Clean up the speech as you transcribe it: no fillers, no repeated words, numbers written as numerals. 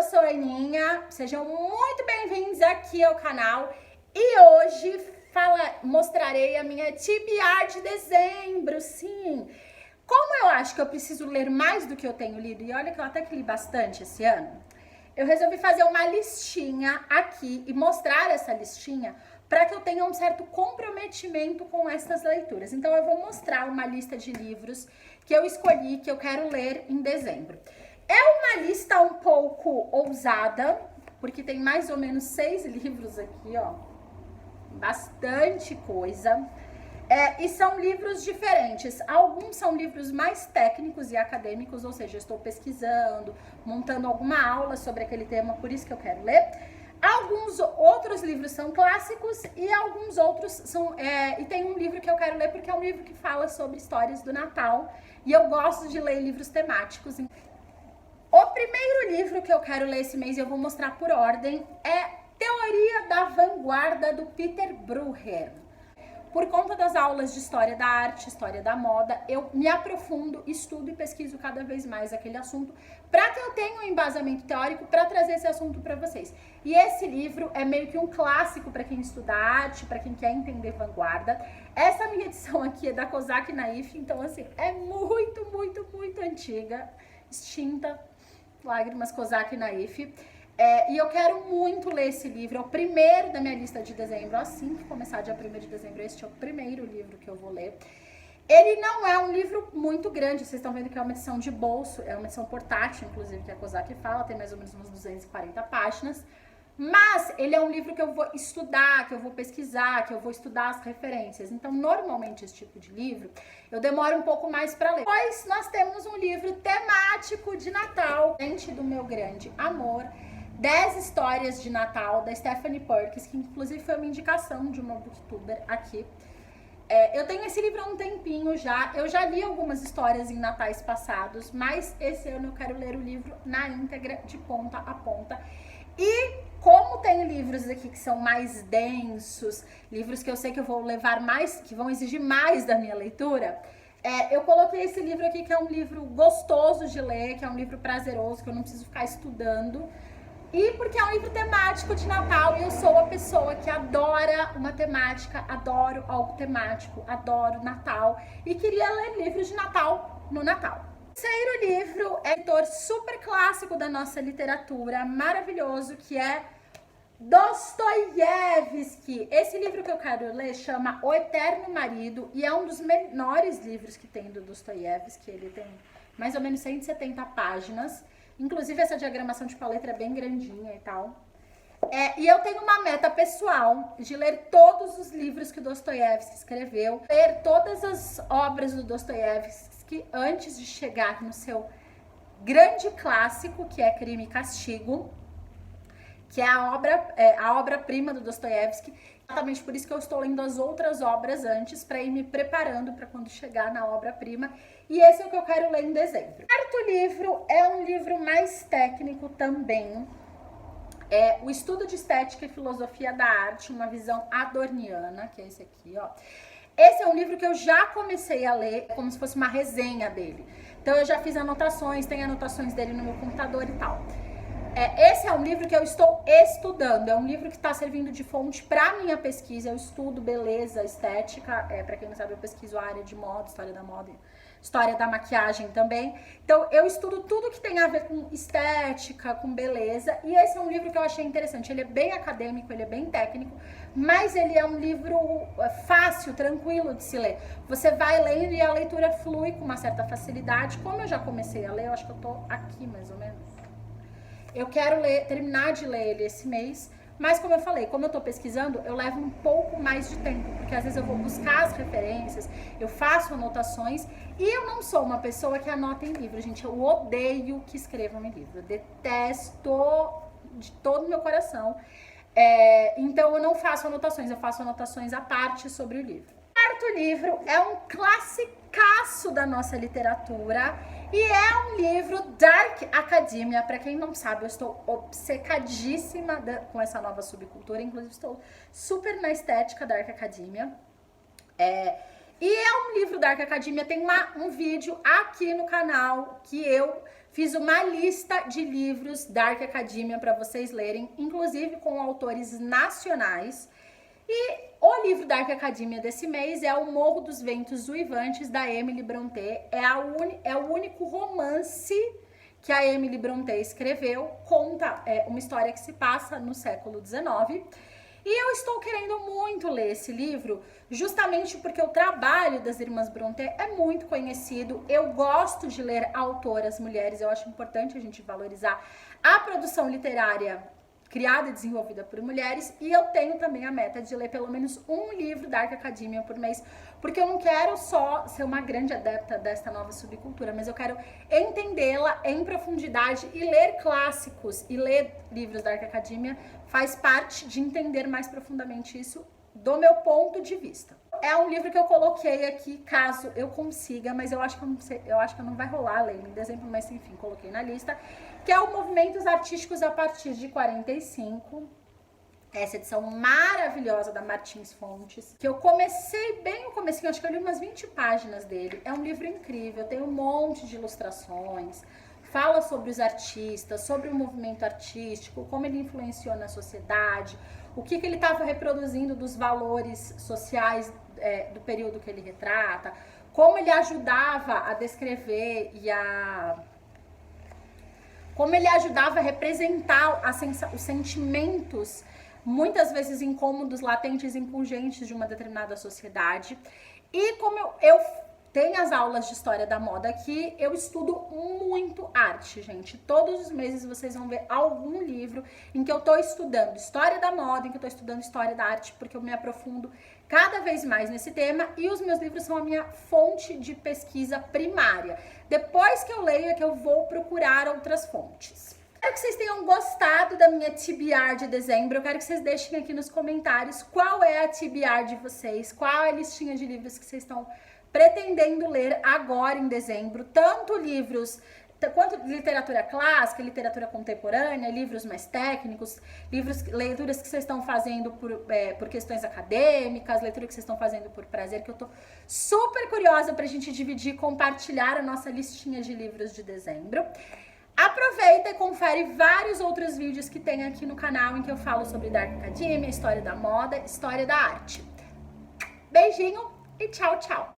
sou a Aninha, sejam muito bem-vindos aqui ao canal e hoje mostrarei a minha TBR de dezembro, sim. Como eu acho que eu preciso ler mais do que eu tenho lido, e olha que eu até que li bastante esse ano, eu resolvi fazer uma listinha aqui e mostrar essa listinha para que eu tenha um certo comprometimento com essas leituras. Então eu vou mostrar uma lista de livros que eu escolhi, que eu quero ler em dezembro. É uma lista um pouco ousada, porque tem mais ou menos 6 livros aqui, ó. Bastante coisa. E são livros diferentes. Alguns são livros mais técnicos e acadêmicos, ou seja, eu estou pesquisando, montando alguma aula sobre aquele tema, por isso que eu quero ler. Alguns outros livros são clássicos e alguns outros são... e tem um livro que eu quero ler porque é um livro que fala sobre histórias do Natal. E eu gosto de ler livros temáticos. O primeiro livro que eu quero ler esse mês, e eu vou mostrar por ordem, é Teoria da Vanguarda, do Peter Bruegel. Por conta das aulas de História da Arte, História da Moda, eu me aprofundo, estudo e pesquiso cada vez mais aquele assunto, para que eu tenha um embasamento teórico para trazer esse assunto para vocês. E esse livro é meio que um clássico para quem estuda arte, para quem quer entender vanguarda. Essa minha edição aqui é da Kozak Naif, então assim, é muito, muito, muito antiga, extinta, Lágrimas, Kozak Naif. E eu quero muito ler esse livro, é o primeiro da minha lista de dezembro. Assim que começar dia 1º de dezembro, este é o primeiro livro que eu vou ler. Ele não é um livro muito grande, vocês estão vendo que é uma edição de bolso, é uma edição portátil, inclusive, que a Kozak fala, tem mais ou menos umas 240 páginas. Mas ele é um livro que eu vou estudar, que eu vou pesquisar, que eu vou estudar as referências. Então, normalmente, esse tipo de livro, eu demoro um pouco mais para ler. Depois, nós temos um livro temático de Natal, Gente do Meu Grande Amor, 10 histórias de Natal, da Stephanie Perkins, que inclusive foi uma indicação de uma booktuber aqui. Eu tenho esse livro há um tempinho já, eu já li algumas histórias em natais passados, mas esse ano eu quero ler o livro na íntegra, de ponta a ponta. E como tem livros aqui que são mais densos, livros que eu sei que eu vou levar mais, que vão exigir mais da minha leitura, eu coloquei esse livro aqui, que é um livro gostoso de ler, que é um livro prazeroso, que eu não preciso ficar estudando. E porque é um livro temático de Natal e eu sou a pessoa que adora uma temática, adoro algo temático, adoro Natal e queria ler livros de Natal no Natal. O terceiro livro é um autor super clássico da nossa literatura, maravilhoso, que é Dostoiévski. Esse livro que eu quero ler chama O Eterno Marido e é um dos menores livros que tem do Dostoiévski. Ele tem mais ou menos 170 páginas. Inclusive, essa diagramação de letra é bem grandinha e tal. E eu tenho uma meta pessoal de ler todos os livros que o Dostoiévski escreveu, ler todas as obras do Dostoiévski antes de chegar no seu grande clássico, que é Crime e Castigo, que é a obra-prima do Dostoiévski. Exatamente por isso que eu estou lendo as outras obras antes, para ir me preparando para quando chegar na obra-prima. E esse é o que eu quero ler em dezembro. O quarto livro é um livro mais técnico também. É O Estudo de Estética e Filosofia da Arte, uma visão adorniana, que é esse aqui, ó. Esse é um livro que eu já comecei a ler, como se fosse uma resenha dele. Então eu já fiz anotações, tem anotações dele no meu computador e tal. Esse é um livro que eu estou estudando, é um livro que está servindo de fonte para minha pesquisa. Eu estudo beleza, estética, para quem não sabe, eu pesquiso a área de moda, história da moda, história da maquiagem também. Então, eu estudo tudo que tem a ver com estética, com beleza, e esse é um livro que eu achei interessante. Ele é bem acadêmico, ele é bem técnico, mas ele é um livro fácil, tranquilo de se ler. Você vai lendo e a leitura flui com uma certa facilidade. Como eu já comecei a ler, eu acho que eu tô aqui mais ou menos. Eu quero terminar de ler ele esse mês, mas como eu falei, como eu tô pesquisando, eu levo um pouco mais de tempo, porque às vezes eu vou buscar as referências, eu faço anotações, e eu não sou uma pessoa que anota em livro, gente, eu odeio que escrevam em livro, eu detesto de todo o meu coração, então eu não faço anotações, eu faço anotações à parte sobre o livro. O quarto livro é um classicaço da nossa literatura, e é um livro Dark Academia. Para quem não sabe, eu estou obcecadíssima com essa nova subcultura. Inclusive, estou super na estética Dark Academia. E é um livro Dark Academia. Tem um vídeo aqui no canal que eu fiz uma lista de livros Dark Academia para vocês lerem, inclusive com autores nacionais. E o livro Dark Academia desse mês é O Morro dos Ventos Uivantes, da Emily Brontë. É o único romance que a Emily Brontë escreveu, conta uma história que se passa no século XIX. E eu estou querendo muito ler esse livro, justamente porque o trabalho das irmãs Brontë é muito conhecido. Eu gosto de ler autoras mulheres, eu acho importante a gente valorizar a produção literária criada e desenvolvida por mulheres, e eu tenho também a meta de ler pelo menos um livro Dark Academia por mês, porque eu não quero só ser uma grande adepta desta nova subcultura, mas eu quero entendê-la em profundidade e ler clássicos, e ler livros Dark Academia faz parte de entender mais profundamente isso do meu ponto de vista. É um livro que eu coloquei aqui, caso eu consiga, mas eu acho que não vai rolar ler em dezembro, mas enfim, coloquei na lista, que é o Movimentos Artísticos a partir de 45. Essa edição maravilhosa da Martins Fontes, que eu comecei bem no comecinho, acho que eu li umas 20 páginas dele. É um livro incrível, tem um monte de ilustrações, fala sobre os artistas, sobre o movimento artístico, como ele influenciou na sociedade, o que ele estava reproduzindo dos valores sociais do período que ele retrata, como ele ajudava a descrever como ele ajudava a representar os sentimentos, muitas vezes incômodos, latentes e impungentes de uma determinada sociedade. E como eu tenho as aulas de história da moda aqui, eu estudo muito arte, gente. Todos os meses vocês vão ver algum livro em que eu tô estudando história da moda, em que eu tô estudando história da arte, porque eu me aprofundo cada vez mais nesse tema, e os meus livros são a minha fonte de pesquisa primária. Depois que eu leio é que eu vou procurar outras fontes. Espero que vocês tenham gostado da minha TBR de dezembro. Eu quero que vocês deixem aqui nos comentários qual é a TBR de vocês, qual é a listinha de livros que vocês estão pretendendo ler agora em dezembro, tanto livros quanto literatura clássica, literatura contemporânea, livros mais técnicos, leituras que vocês estão fazendo por questões acadêmicas, leituras que vocês estão fazendo por prazer, que eu tô super curiosa pra gente dividir e compartilhar a nossa listinha de livros de dezembro. Aproveita e confere vários outros vídeos que tem aqui no canal em que eu falo sobre Dark Academia, história da moda, história da arte. Beijinho e tchau, tchau!